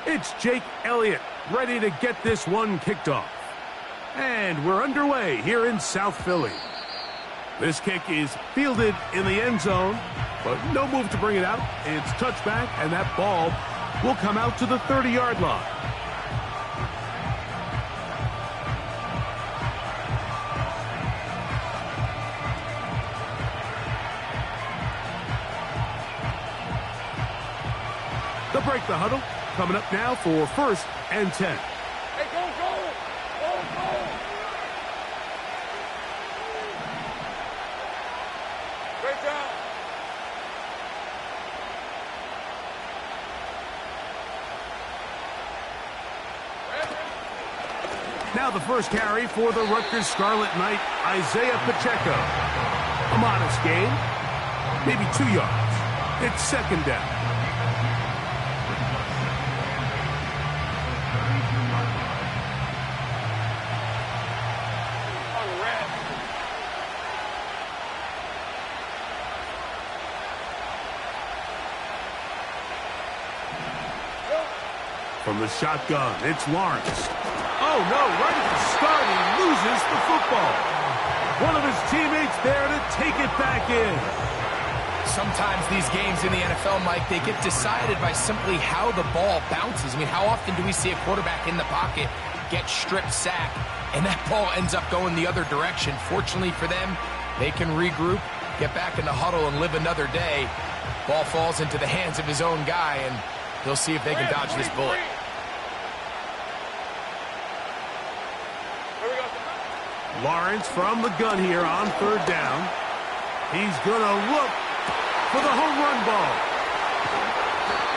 It's Jake Elliott ready to get this one kicked off. And we're underway here in South Philly. This kick is fielded in the end zone, but no move to bring it out. It's touchback, and that ball will come out to the 30-yard line. They'll break the huddle. Coming up now for 1st and 10. Hey, go, go! Go, go! Great job! Now the first carry for the Rutgers Scarlet Knight, Isaiah Pacheco. A modest gain, maybe 2 yards. It's 2nd down. From the shotgun, it's Lawrence. Oh, no, right at the start, he loses the football. One of his teammates there to take it back in. Sometimes these games in the NFL, Mike, they get decided by simply how the ball bounces. I mean, how often do we see a quarterback in the pocket get stripped sack, and that ball ends up going the other direction? Fortunately for them, they can regroup, get back in the huddle, and live another day. Ball falls into the hands of his own guy, and they'll see if they can dodge this bullet. Lawrence from the gun here on 3rd down. He's going to look for the home run ball.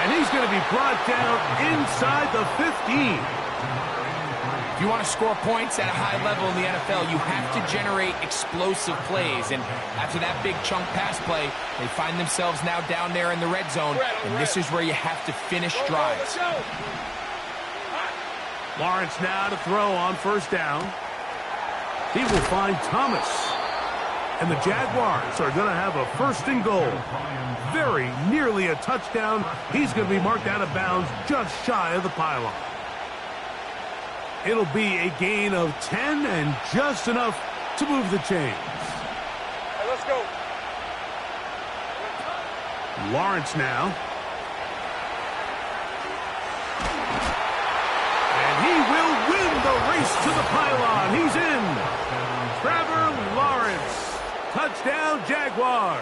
And he's going to be brought down inside the 15. If you want to score points at a high level in the NFL, you have to generate explosive plays. And after that big chunk pass play, they find themselves now down there in the red zone. And this is where you have to finish drives. Lawrence now to throw on 1st down. He will find Thomas. And the Jaguars are going to have a 1st and goal. Very nearly a touchdown. He's going to be marked out of bounds just shy of the pylon. It'll be a gain of 10 and just enough to move the chains. Hey, let's go. Lawrence now. And he will win the race to the pylon. He's in. Trevor Lawrence. Touchdown, Jaguars.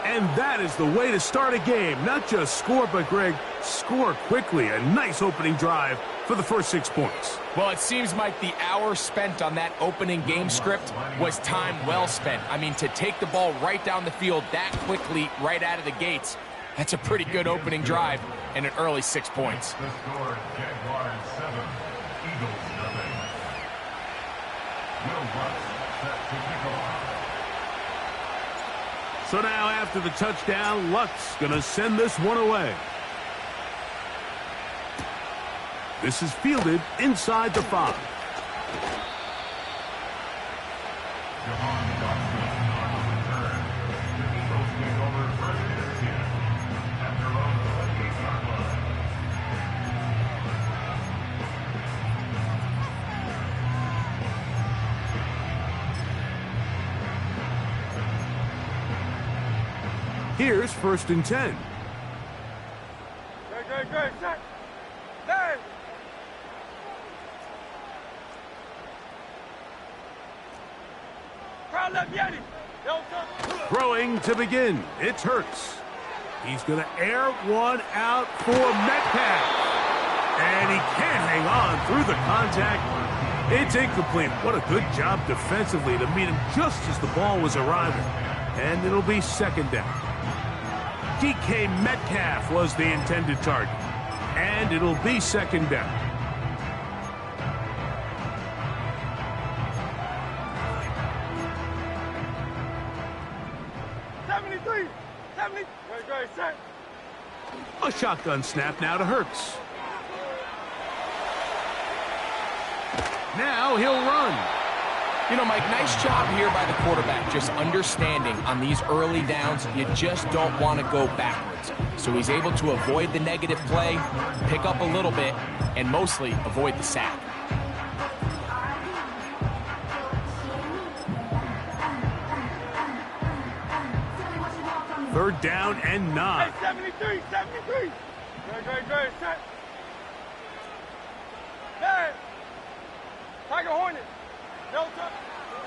And that is the way to start a game. Not just score, but, Greg, score quickly. A nice opening drive for the first 6 points. Well, it seems like the hour spent on that opening game script was time well spent. I mean, to take the ball right down the field that quickly, right out of the gates, that's a pretty good opening drive and an early 6 points. The score, Jaguars 7, Eagles 0. Will Lutz set to kick off. So now after the touchdown, Lutz going to send this one away. This is fielded inside the 5. Here's 1st and 10. Great, set. Hey! Crowd left Yeti. Throwing to begin. It's Hurts. He's going to air one out for Metcalf. And he can't hang on through the contact. It's incomplete. What a good job defensively to meet him just as the ball was arriving. And it'll be 2nd down. DK Metcalf was the intended target. And it'll be 2nd down. Great, set. A shotgun snap now to Hurts. Now he'll run. You know, Mike, nice job here by the quarterback, just understanding on these early downs, you just don't want to go backwards. So he's able to avoid the negative play, pick up a little bit, and mostly avoid the sack. Third down and 9. Hey, 73, 73. Great, set. Hey, Tiger Hornet. No touch.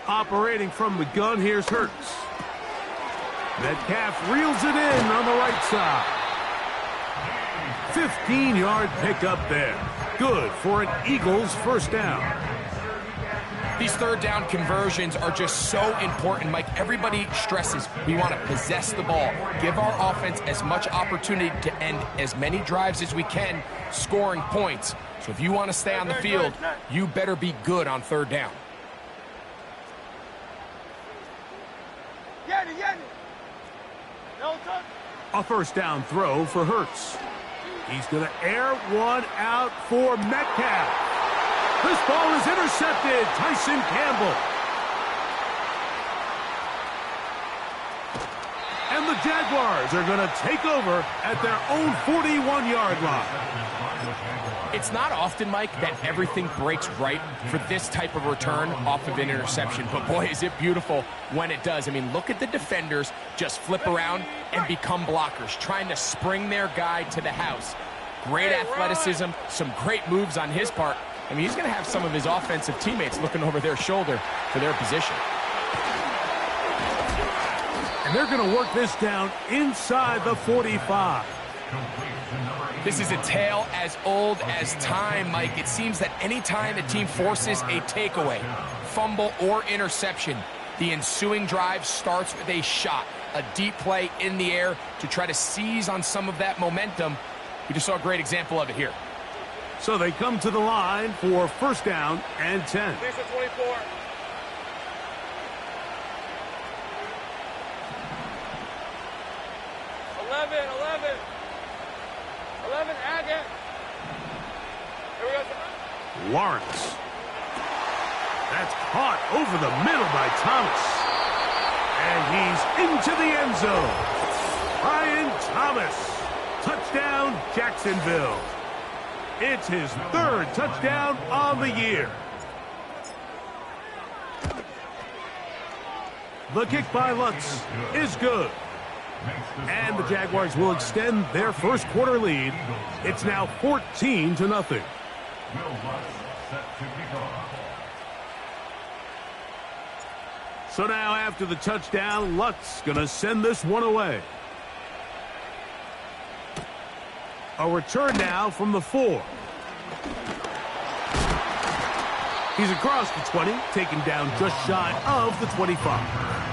Operating from the gun, here's Hurts. Metcalf reels it in on the right side. 15-yard pickup there. Good for an Eagles first down. These third down conversions are just so important, Mike. Everybody stresses we want to possess the ball, give our offense as much opportunity to end as many drives as we can, scoring points. So if you want to stay on the field, you better be good on third down. Get it. No touch. A first down throw for Hurts. He's going to air one out for Metcalf. This ball is intercepted. Tyson Campbell. And the Jaguars are going to take over at their own 41-yard line. It's not often, Mike, that everything breaks right for this type of return off of an interception. But, boy, is it beautiful when it does. I mean, look at the defenders just flip around and become blockers, trying to spring their guy to the house. Great athleticism, some great moves on his part. I mean, he's going to have some of his offensive teammates looking over their shoulder for their position. And they're going to work this down inside the 45. This is a tale as old as time, Mike. It seems that any time a team forces a takeaway, fumble, or interception, the ensuing drive starts with a shot, a deep play in the air to try to seize on some of that momentum. We just saw a great example of it here. So they come to the line for first down and 10. Lisa 24. 11, Agate. Here we go. Lawrence. That's caught over the middle by Thomas. And he's into the end zone. Brian Thomas. Touchdown, Jacksonville. It's his third touchdown on the year. The kick by Lutz is good. And the Jaguars will extend their first quarter lead. It's now 14-0. So now after the touchdown, Lutz going to send this one away. A return now from the 4. He's across the 20, taken down just shy of the 25.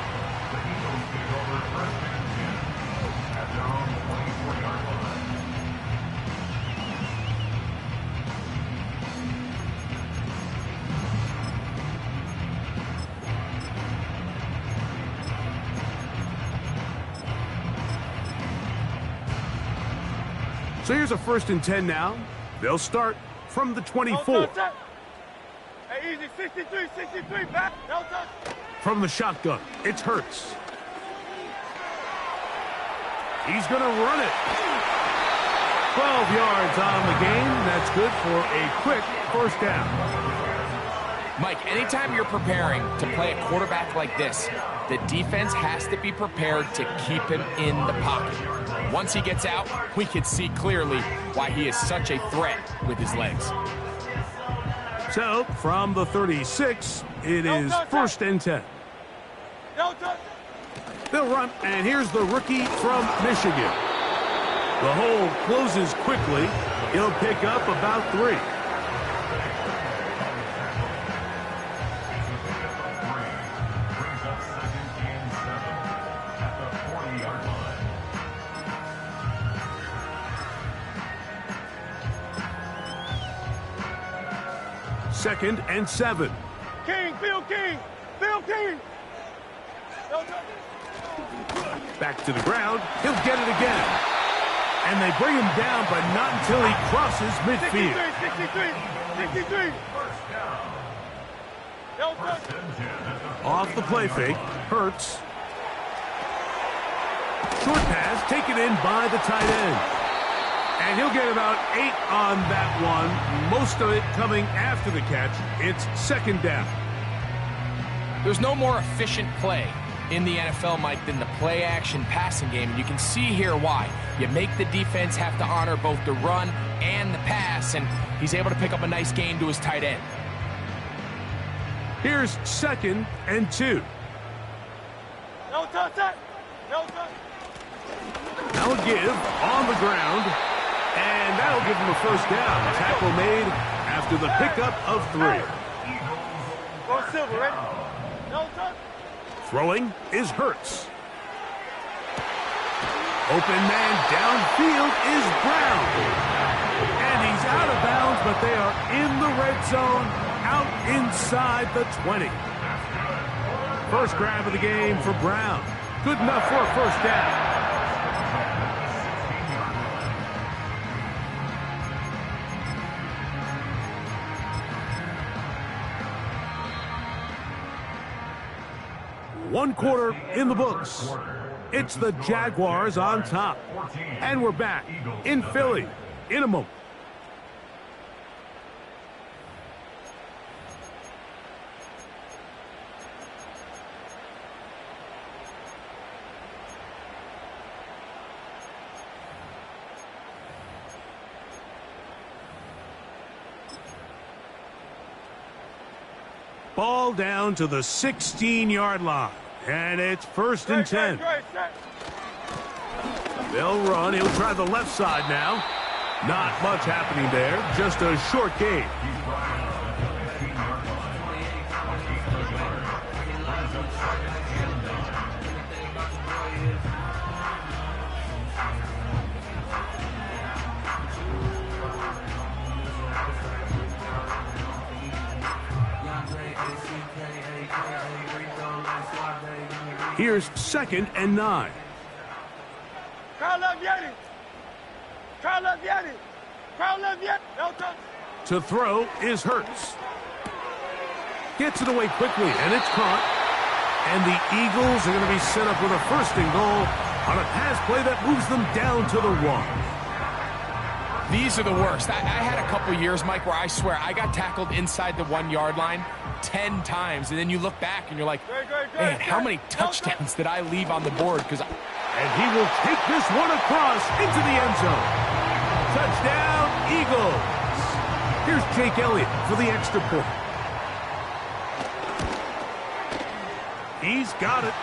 So here's a 1st and 10 now. They'll start from the 24. Hey, easy, 63, back, no touch. From the shotgun, it's Hurts. He's going to run it. 12 yards on the game. That's good for a quick first down. Mike, anytime you're preparing to play a quarterback like this, the defense has to be prepared to keep him in the pocket. Once he gets out, we can see clearly why he is such a threat with his legs. So, from the 36, it is 1st and 10. They'll run, and here's the rookie from Michigan. The hole closes quickly. He'll pick up about 3. Second and 7. Bill King. Back to the ground. He'll get it again. And they bring him down, but not until he crosses midfield. 63. No touch. Off the play fake. Hurts. Short pass taken in by the tight end. And he'll get about 8 on that one. Most of it coming after the catch. It's second down. There's no more efficient play in the NFL, Mike, than the play-action passing game. And you can see here why. You make the defense have to honor both the run and the pass, and he's able to pick up a nice gain to his tight end. Here's 2nd and 2. No touch that. No touch. That'll give on the ground, and that'll give him a first down. Tackle made after the pickup of 3. Go Silver, ready? No touch. Throwing is Hurts. Open man downfield is Brown. And he's out of bounds, but they are in the red zone, out inside the 20. First grab of the game for Brown. Good enough for a first down. One quarter in the books. It's the Jaguars on top. And we're back in Philly in a moment. Ball down to the 16-yard line. And it's 1st and 10. They'll run. He'll try the left side now. Not much happening there. Just a short gain. Here's 2nd and 9. Crowd love Yeti. Crowd love Yeti. Crowd love Yeti. No touch. To throw is Hurts. Gets it away quickly, and it's caught. And the Eagles are going to be set up with a 1st and goal on a pass play that moves them down to the 1. These are the worst. I had a couple years, Mike, where I swear I got tackled inside the 1-yard line 10 times, and then you look back and you're like, man, how many touchdowns did I leave on the board? And he will take this one across into the end zone. Touchdown, Eagles. Here's Jake Elliott for the extra point. He's got it.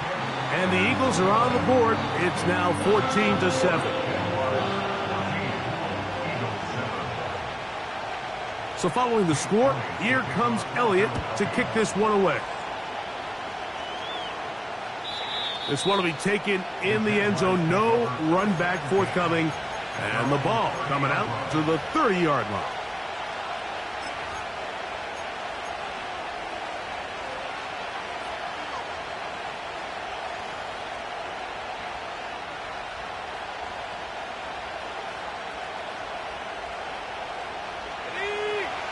And the Eagles are on the board. It's now 14-7. So following the score, here comes Elliott to kick this one away. This one will be taken in the end zone. No run back forthcoming. And the ball coming out to the 30-yard line.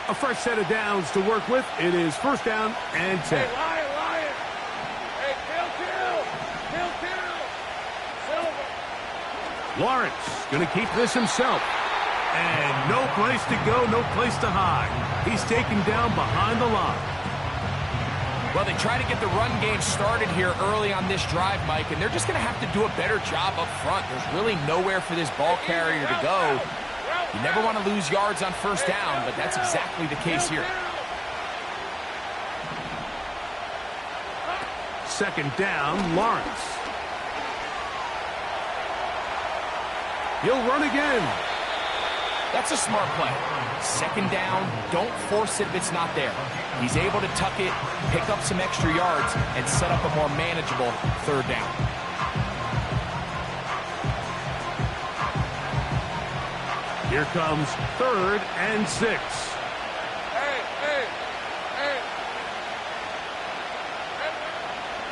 A fresh set of downs to work with. It is 1st down and 10. Hey, Lion. Hey, kill. Silver. Lawrence going to keep this himself. And no place to go, no place to hide. He's taken down behind the line. Well, they try to get the run game started here early on this drive, Mike, and they're just going to have to do a better job up front. There's really nowhere for this ball carrier to go. You never want to lose yards on 1st down, but that's exactly the case here. 2nd down, Lawrence. He'll run again. That's a smart play. 2nd down, don't force it if it's not there. He's able to tuck it, pick up some extra yards, and set up a more manageable 3rd down. Here comes 3rd and 6. Hey.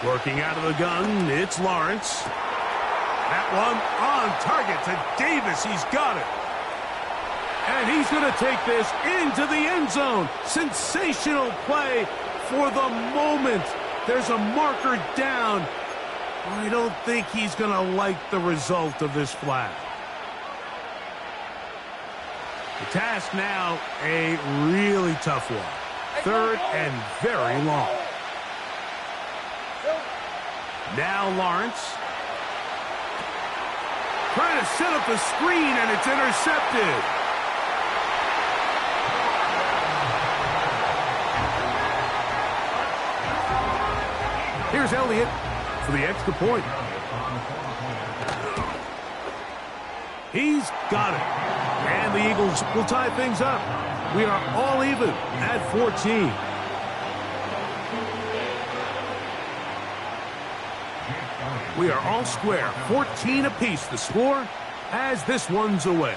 Working out of the gun, it's Lawrence. That one on target to Davis. He's got it. And he's going to take this into the end zone. Sensational play for the moment. There's a marker down. I don't think he's going to like the result of this flag. The task now, a really tough one. Third and very long. Now Lawrence. Trying to set up the screen, and it's intercepted. Here's Elliott for the extra point. He's got it. And the Eagles will tie things up. We are all even at 14. We are all square. 14 apiece the score as this one's away.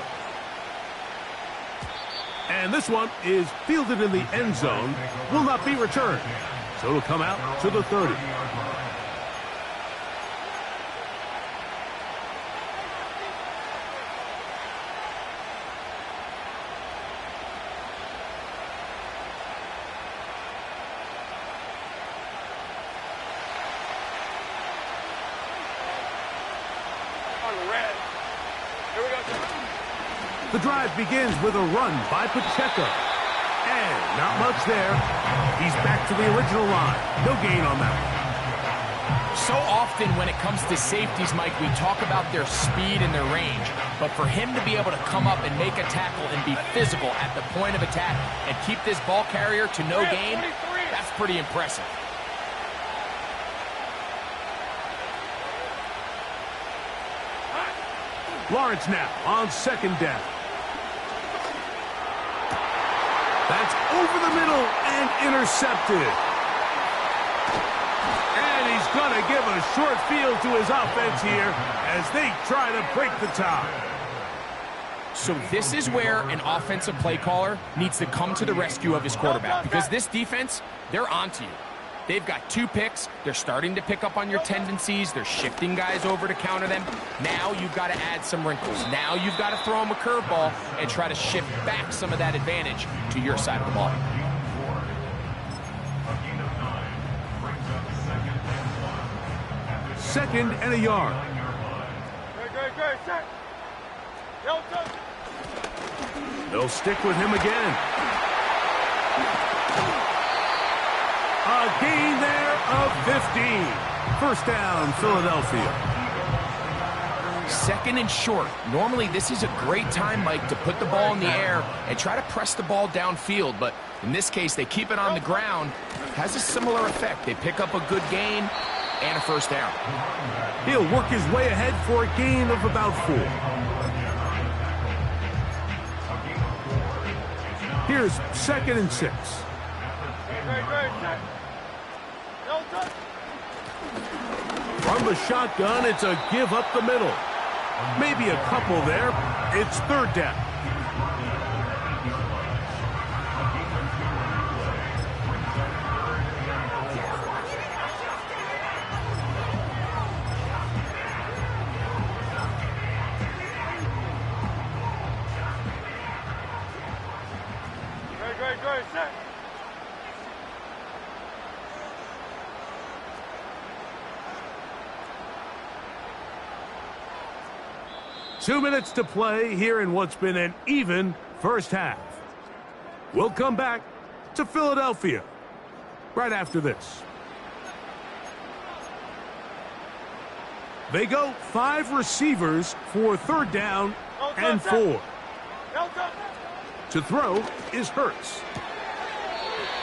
And this one is fielded in the end zone. Will not be returned. So it'll come out to the 30. The drive begins with a run by Pacheco. And not much there. He's back to the original line. No gain on that one. So often when it comes to safeties, Mike, we talk about their speed and their range. But for him to be able to come up and make a tackle and be physical at the point of attack and keep this ball carrier to no gain, that's pretty impressive. Lawrence now on second down. That's over the middle and intercepted. And he's going to give a short field to his offense here as they try to break the tie. So this is where an offensive play caller needs to come to the rescue of his quarterback, because this defense, they're onto you. They've got 2 picks. They're starting to pick up on your tendencies. They're shifting guys over to counter them. Now you've got to add some wrinkles. Now you've got to throw them a curveball and try to shift back some of that advantage to your side of the ball. Second and a yard. They'll stick with him again. A gain there of 15. First down, Philadelphia. Second and short. Normally, this is a great time, Mike, to put the ball in the air and try to press the ball downfield. But in this case, they keep it on the ground. Has a similar effect. They pick up a good gain and a first down. He'll work his way ahead for a gain of about 4. Here's second and 6. From the shotgun, it's a give up the middle. Maybe a couple there. It's third down. Great, set. 2 minutes to play here in what's been an even first half. We'll come back to Philadelphia right after this. They go 5 receivers for third down and 4. To throw is Hurts.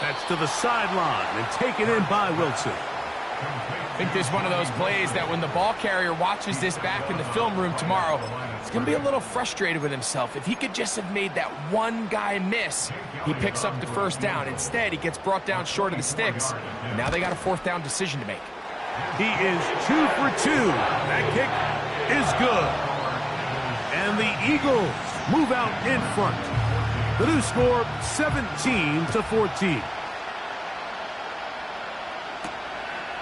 That's to the sideline and taken in by Wilson. I think this is one of those plays that when the ball carrier watches this back in the film room tomorrow, he's going to be a little frustrated with himself. If he could just have made that one guy miss, he picks up the first down. Instead, he gets brought down short of the sticks. And now they got a 4th down decision to make. He is 2 for 2. That kick is good. And the Eagles move out in front. The new score, 17-14.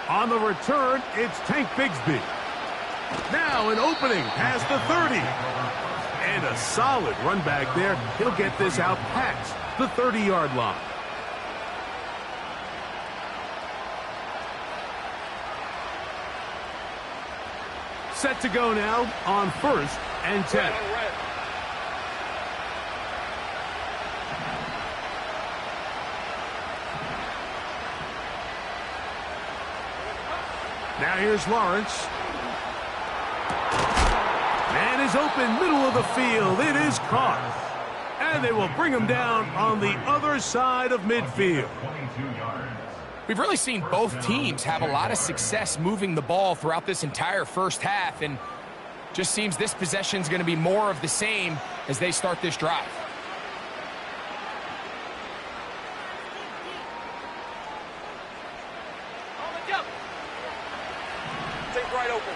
On the return, it's Tank Bigsby. Now an opening past the 30. And a solid run back there. He'll get this out past the 30-yard line. Set to go now on 1st and 10. Now here's Lawrence. Man is open, middle of the field. It is caught. And they will bring him down on the other side of midfield. We've really seen both teams have a lot of success moving the ball throughout this entire first half, and just seems this possession is going to be more of the same as they start this drive. Take right open.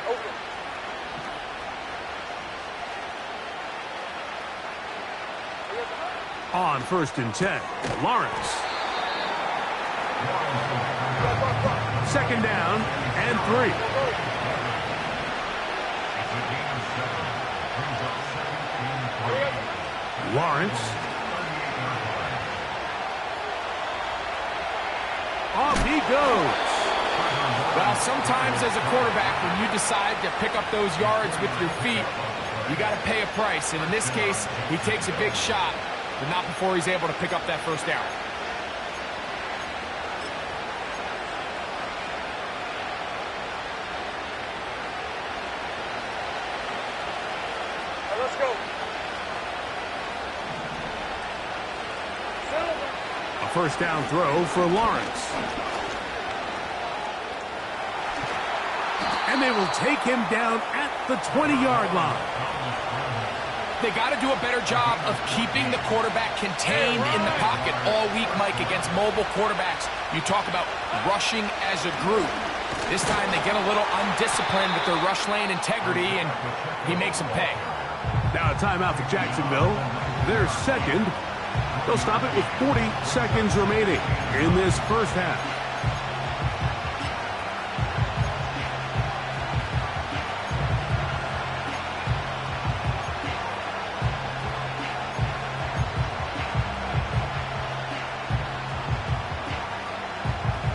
On 1st and 10, Lawrence. 2nd down and 3. Lawrence. Off he goes. Well, sometimes as a quarterback, when you decide to pick up those yards with your feet, you got to pay a price. And in this case, he takes a big shot, but not before he's able to pick up that first down. Let's go. A 1st down throw for Lawrence. And they will take him down at the 20-yard line. They got to do a better job of keeping the quarterback contained in the pocket all week, Mike, against mobile quarterbacks. You talk about rushing as a group. This time they get a little undisciplined with their rush lane integrity, and he makes them pay. Now a timeout for Jacksonville. Their second. They'll stop it with 40 seconds remaining in this first half.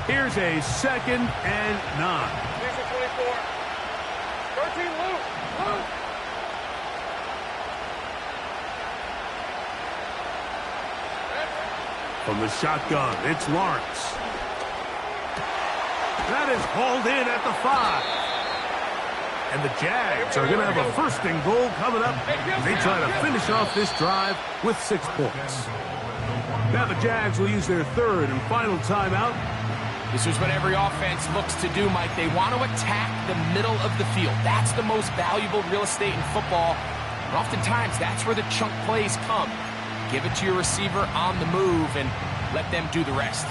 Here's a 2nd and 9. 24. 13 loose. From the shotgun, it's Lawrence. That is hauled in at the 5. And the Jags are going to have a 1st and goal coming up. They try to finish off this drive with 6 points. Now the Jags will use their 3rd and final timeout. This is what every offense looks to do, Mike. They want to attack the middle of the field. That's the most valuable real estate in football. And oftentimes, that's where the chunk plays come. Give it to your receiver on the move and let them do the rest.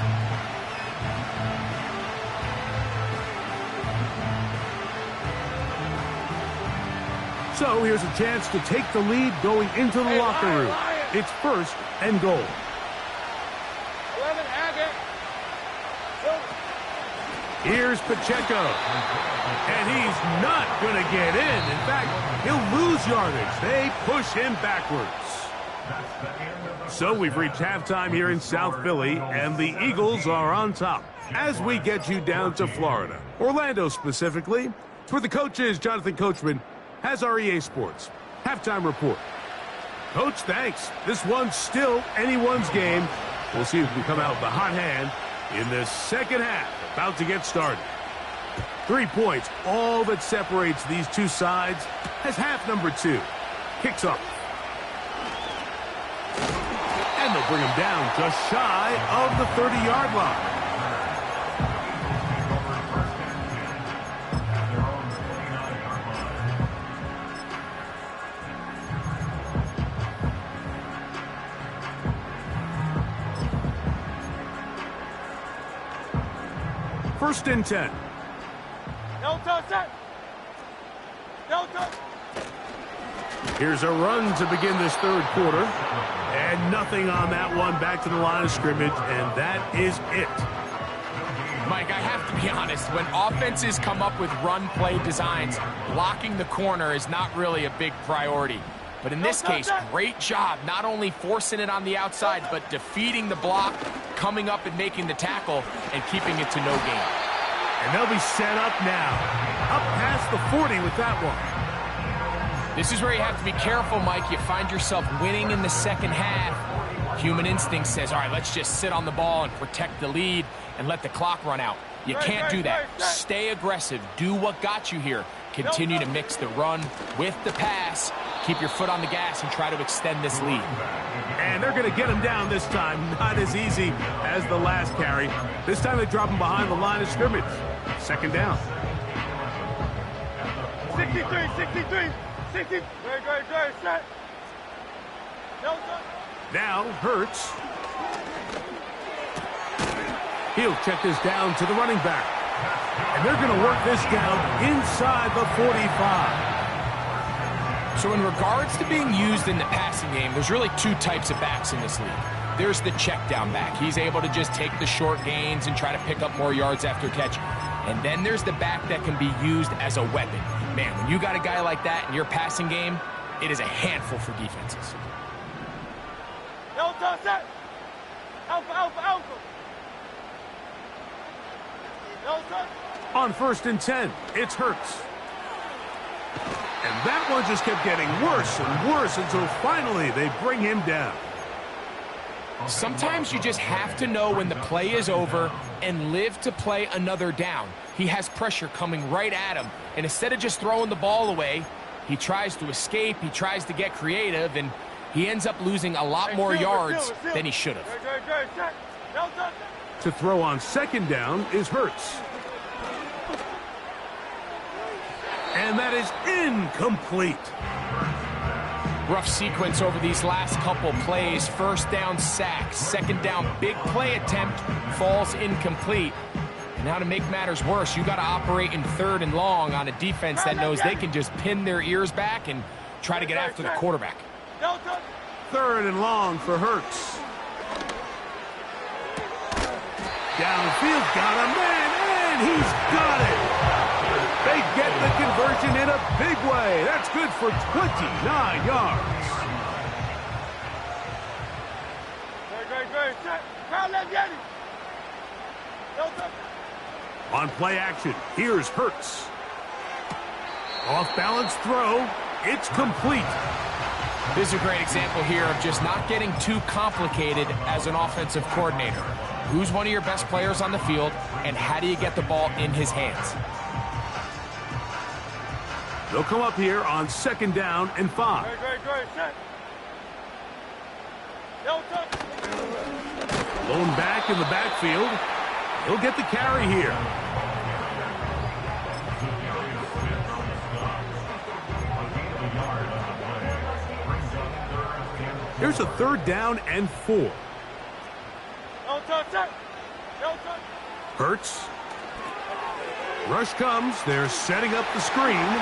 So here's a chance to take the lead going into the locker room. It's 1st and goal. 11, Agate. Here's Pacheco. And he's not going to get in. In fact, he'll lose yardage. They push him backwards. So we've reached halftime here in South Philly, and the Eagles are on top as we get you down to Florida. Orlando specifically. It's where the coach is. Jonathan Coachman has our EA Sports halftime report. Coach, thanks. This one's still anyone's game. We'll see who can come out with the hot hand in the second half. About to get started. 3 points, all that separates these two sides, as half number 2 kicks off. And they'll bring him down just shy of the 30-yard line. First and 10. No touch it. No touch. Here's a run to begin this third quarter. And nothing on that one. Back to the line of scrimmage, and that is it. Mike, I have to be honest. When offenses come up with run play designs, blocking the corner is not really a big priority. But in this case, great job not only forcing it on the outside, but defeating the block, coming up and making the tackle, and keeping it to no gain. And they'll be set up now. Up past past the 40 with that one. This is where you have to be careful, Mike. You find yourself winning in the second half. Human instinct says, all right, let's just sit on the ball and protect the lead and let the clock run out. You can't do that. Stay aggressive. Do what got you here. Continue to mix the run with the pass. Keep your foot on the gas and try to extend this lead. And they're going to get him down this time. Not as easy as the last carry. This time they drop him behind the line of scrimmage. Second down. 63, 63, 60. Good, set. Now Hurts. He'll check this down to the running back. And they're going to work this down inside the 45. So in regards to being used in the passing game, there's really two types of backs in this league. There's the check down back. He's able to just take the short gains and try to pick up more yards after catch. And then there's the back that can be used as a weapon. Man, when you got a guy like that in your passing game, it is a handful for defenses. Alpha. On 1st and 10, it's Hurts. And that one just kept getting worse and worse until finally they bring him down. Sometimes you just have to know when the play is over and live to play another down. He has pressure coming right at him, and instead of just throwing the ball away, he tries to escape, he tries to get creative, and he ends up losing a lot more yards than he should have. To throw on 2nd down is Hurts. And that is incomplete. Rough sequence over these last couple plays. 1st down sack, 2nd down big play attempt, falls incomplete. And now to make matters worse, you got to operate in 3rd and long on a defense that knows they can just pin their ears back and try to get after the quarterback. 3rd and long for Hurts. Downfield, got a man, and he's got it. They get the conversion in a big way. That's good for 29 yards. On play action, here's Hurts. Off-balance throw. It's complete. This is a great example here of just not getting too complicated as an offensive coordinator. Who's one of your best players on the field, and how do you get the ball in his hands? They'll come up here on 2nd down and 5. Lone back in the backfield. He'll get the carry here. Here's a 3rd down and 4. Hurts. Rush comes. They're setting up the screen.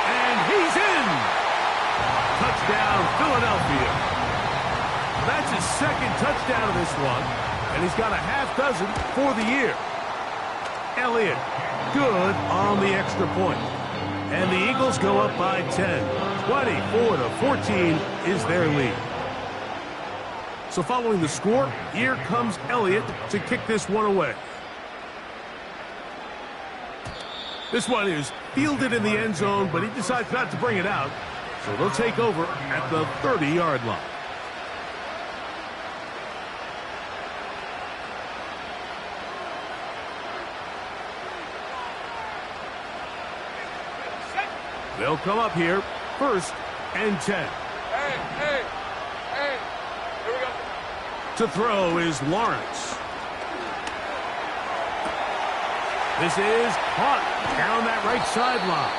And he's in. Touchdown, Philadelphia. That's his 2nd touchdown of this one. And he's got a half dozen for the year. Elliott, good on the extra point. And the Eagles go up by 10. 24-14 is their lead. So following the score, here comes Elliott to kick this one away. This one is fielded in the end zone, but he decides not to bring it out. So they'll take over at the 30-yard line. They'll come up here, 1st and 10. Hey, here we go. To throw is Lawrence. This is caught down that right sideline.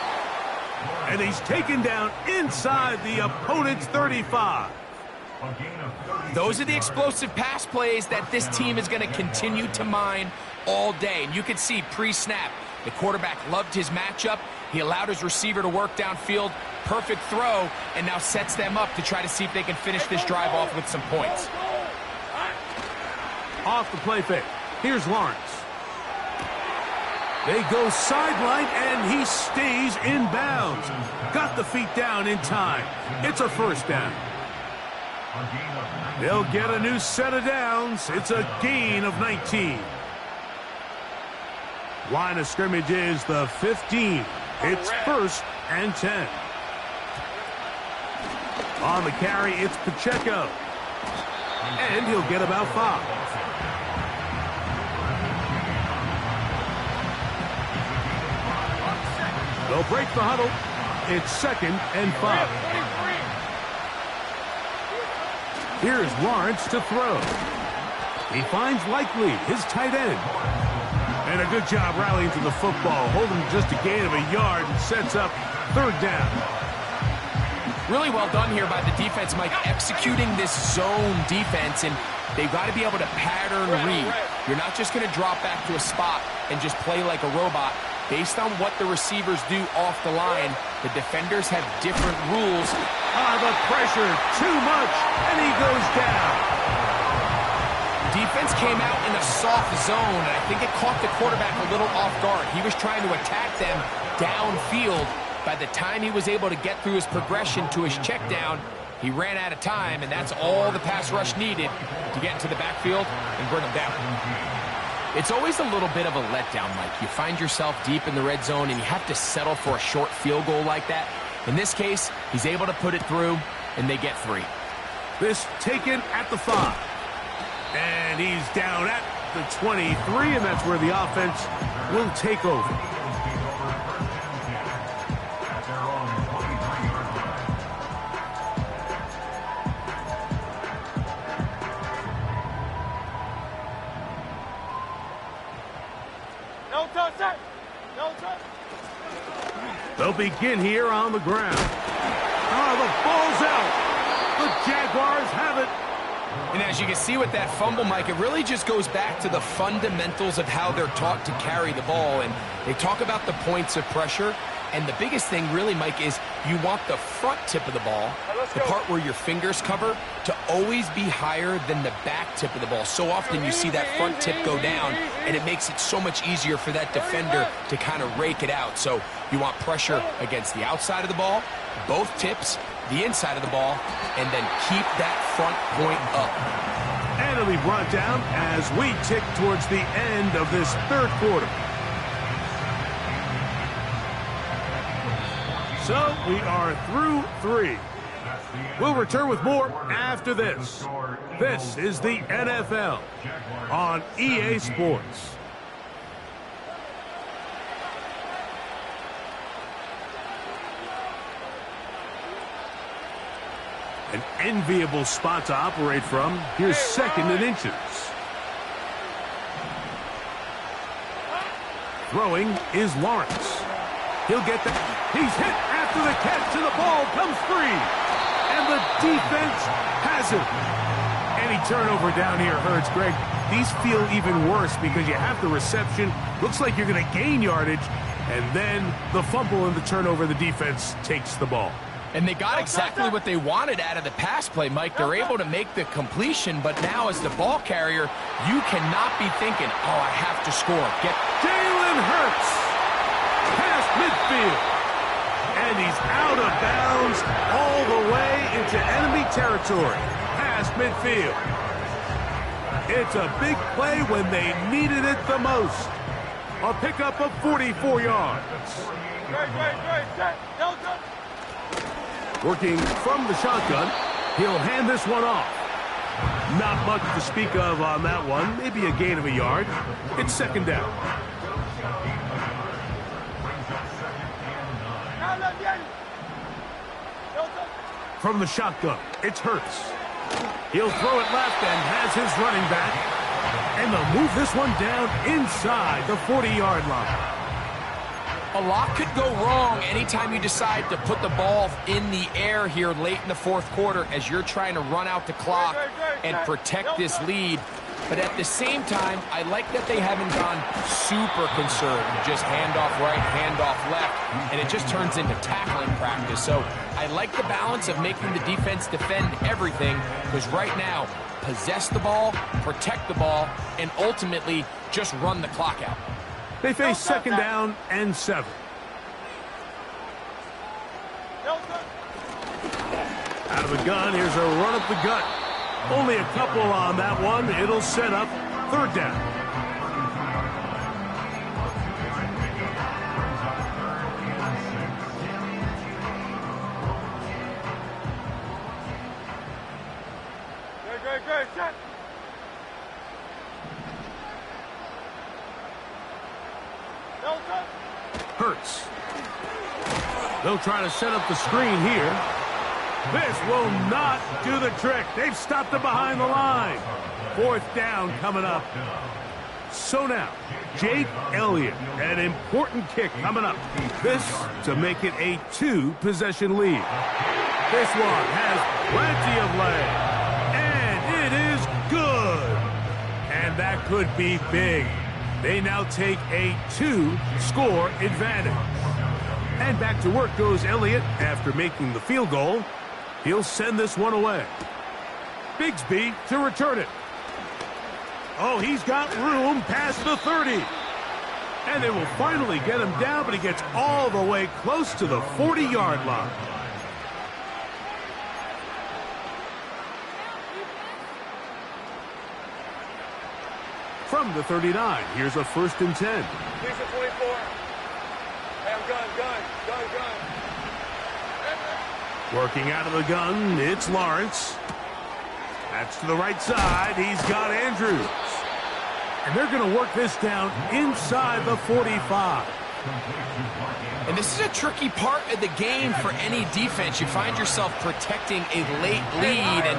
And he's taken down inside the opponent's 35. Those are the explosive pass plays that this team is going to continue to mine all day. And you can see pre-snap, the quarterback loved his matchup. He allowed his receiver to work downfield. Perfect throw, and now sets them up to try to see if they can finish this drive off with some points. Off the play fake. Here's Lawrence. They go sideline, and he stays in bounds. Got the feet down in time. It's a 1st down. They'll get a new set of downs. It's a gain of 19. Line of scrimmage is the 15. It's 1st and 10. On the carry, it's Pacheco. And he'll get about 5. They'll break the huddle. It's 2nd and 5. Here's Lawrence to throw. He finds Likely, his tight end. And a good job rallying to the football, holding just a gain of a yard and sets up 3rd down. Really well done here by the defense, Mike, executing this zone defense, and they've got to be able to pattern read. You're not just going to drop back to a spot and just play like a robot. Based on what the receivers do off the line, the defenders have different rules. The pressure, too much, and he goes down. Defense came out in a soft zone, and I think it caught the quarterback a little off guard. He was trying to attack them downfield. By the time he was able to get through his progression to his check down, he ran out of time, and that's all the pass rush needed to get into the backfield and bring him down. It's always a little bit of a letdown, Mike. You find yourself deep in the red zone, and you have to settle for a short field goal like that. In this case, he's able to put it through, and they get 3. This taken at the 5. And he's down at the 23, and that's where the offense will take over. No touch, sir. No touch. They'll begin here on the ground. The ball's out. The Jaguars have it. And as you can see with that fumble, Mike, it really just goes back to the fundamentals of how they're taught to carry the ball. And they talk about the points of pressure. And the biggest thing really, Mike, is you want the front tip of the ball, the part where your fingers cover, to always be higher than the back tip of the ball. So often you see that front tip go down, and it makes it so much easier for that defender to kind of rake it out. So you want pressure against the outside of the ball, both tips, the inside of the ball, and then keep that front point up. And it'll be brought down as we tick towards the end of this 3rd quarter. So we are through 3. We'll return with more after this. This is the NFL on EA Sports. An enviable spot to operate from. Here's 2nd and inches. Throwing is Lawrence. He'll get the... He's hit after the catch, and the ball comes free. And the defense has it. Any turnover down here hurts, Greg. These feel even worse because you have the reception. Looks like you're going to gain yardage. And then the fumble and the turnover, the defense takes the ball. And they got exactly what they wanted out of the pass play, Mike. They're able to make the completion, but now as the ball carrier, you cannot be thinking, oh, I have to score. Jalen Hurts past midfield. And he's out of bounds all the way into enemy territory. Past midfield. It's a big play when they needed it the most. A pickup of 44 yards. Great. No touch. Working from the shotgun, he'll hand this one off. Not much to speak of on that one. Maybe a gain of a yard. It's 2nd down. From the shotgun, it's Hurts. He'll throw it left and has his running back. And they'll move this one down inside the 40-yard line. A lot could go wrong anytime you decide to put the ball in the air here late in the 4th quarter as you're trying to run out the clock and protect this lead. But at the same time, I like that they haven't gone super conservative, just handoff right, handoff left, and it just turns into tackling practice. So I like the balance of making the defense defend everything, because right now, possess the ball, protect the ball, and ultimately just run the clock out. They face 2nd down and 7. Out of the gun, here's a run up the gut. Only a couple on that one. It'll set up 3rd down. Hurts. They'll try to set up the screen here. This will not do the trick. They've stopped him behind the line. 4th down coming up. So now, Jake Elliott, an important kick coming up. This to make it a 2-possession lead. This one has plenty of leg. And it is good. And that could be big. They now take a 2-score advantage. And back to work goes Elliott after making the field goal. He'll send this one away. Bigsby to return it. Oh, he's got room past the 30. And they will finally get him down, but he gets all the way close to the 40-yard line. From the 39, here's a 1st and 10. Here's a 24. Hey, I'm gun. Working out of the gun, it's Lawrence. That's to the right side. He's got Andrews. And they're going to work this down inside the 45. And this is a tricky part of the game for any defense. You find yourself protecting a late lead, and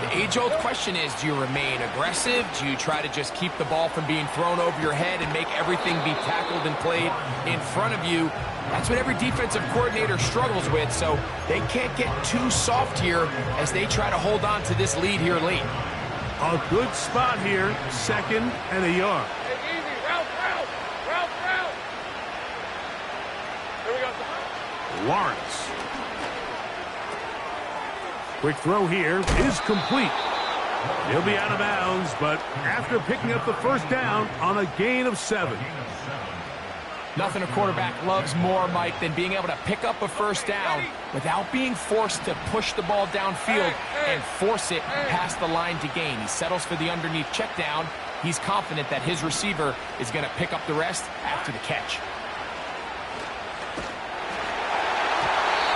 the age-old question is, do you remain aggressive? Do you try to just keep the ball from being thrown over your head and make everything be tackled and played in front of you? That's what every defensive coordinator struggles with, so they can't get too soft here as they try to hold on to this lead here late. A good spot here, 2nd and a yard. Hey, easy. Route. Here we go. Lawrence. Quick throw here is complete. He'll be out of bounds, but after picking up the 1st down on a gain of 7. Nothing a quarterback loves more, Mike, than being able to pick up a 1st down without being forced to push the ball downfield and force it past the line to gain. He settles for the underneath check down. He's confident that his receiver is going to pick up the rest after the catch.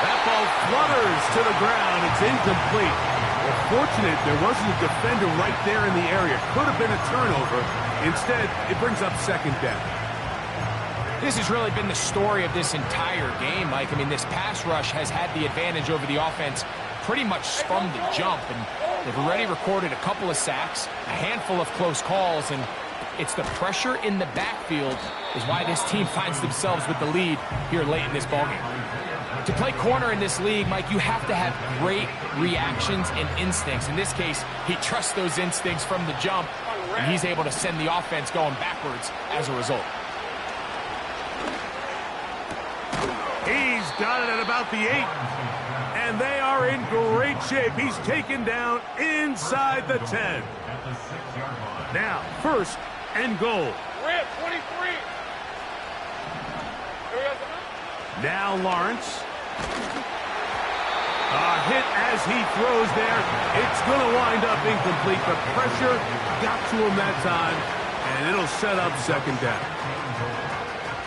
That ball flutters to the ground. It's incomplete. Well, fortunate there wasn't a defender right there in the area. Could have been a turnover. Instead, it brings up 2nd down. This has really been the story of this entire game, Mike. I mean, this pass rush has had the advantage over the offense pretty much from the jump, and they've already recorded a couple of sacks, a handful of close calls, and it's the pressure in the backfield is why this team finds themselves with the lead here late in this ballgame. To play corner in this league, Mike, you have to have great reactions and instincts. In this case, he trusts those instincts from the jump, and he's able to send the offense going backwards as a result. He's got it at about the 8. And they are in great shape. He's taken down inside the 10. Now, 1st and goal. Red 23. Now Lawrence. A hit as he throws there. It's going to wind up incomplete. The pressure got to him that time, and it'll set up 2nd down.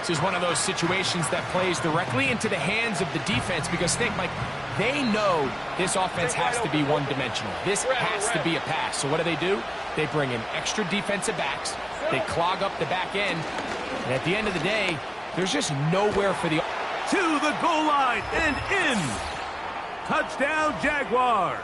This is one of those situations that plays directly into the hands of the defense because, think, Mike, they know this offense has to be one-dimensional. This has to be a pass. So what do? They bring in extra defensive backs. They clog up the back end. And at the end of the day, there's just nowhere for the... To the goal line and in. Touchdown, Jaguars.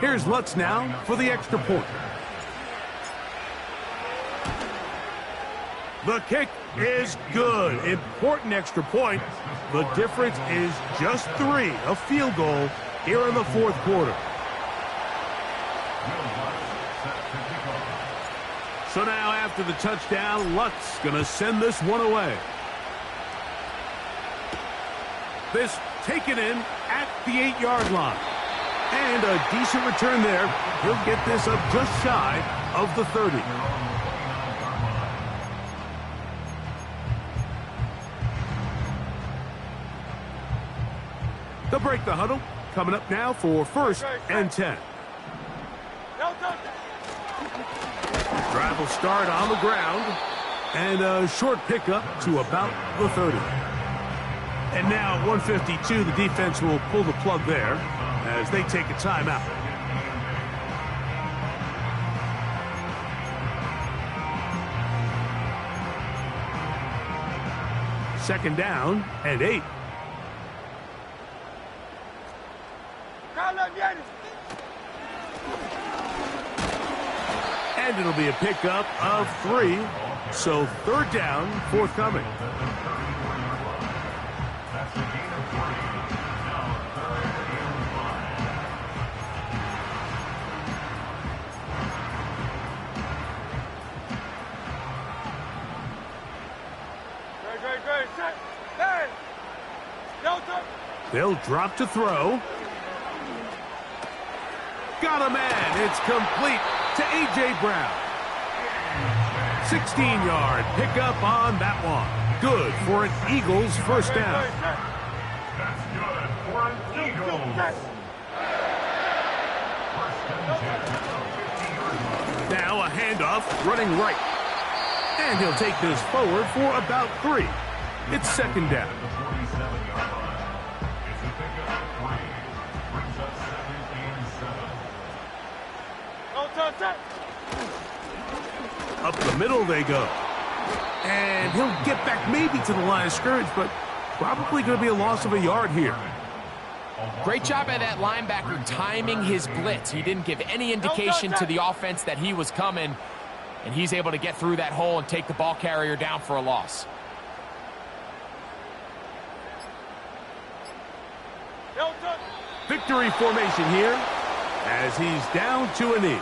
Here's Lutz now for the extra point. The kick is good. Important extra point. The difference is just 3, a field goal here in the 4th quarter. So now after the touchdown, Lutz going to send this one away. This taken in at the 8-yard line. And a decent return there. He'll get this up just shy of the 30. They'll break the huddle. Coming up now for 1st and 10. Drive will start on the ground. And a short pickup to about the 30. And now at 152, the defense will pull the plug there as they take a timeout. Second down and 8. And it'll be a pickup of 3. So third down, forthcoming. That's a gain of 3. Now third and 5. Great. Set. Hey. Delta. They'll drop to throw. Got a man. It's complete to A.J. Brown. 16-yard pickup on that one. Good for an Eagles first down. That's good for an Eagles. First and 10. Now a handoff running right. And he'll take this forward for about 3. It's second down. The 47-yard line. It's a pickup of 3. Brings up 7 and 7. Up the middle they go. And he'll get back maybe to the line of scrimmage, but probably going to be a loss of a yard here. Great job by that linebacker timing his blitz. He didn't give any indication to the offense that he was coming, and he's able to get through that hole and take the ball carrier down for a loss. Victory formation here as he's down to a knee.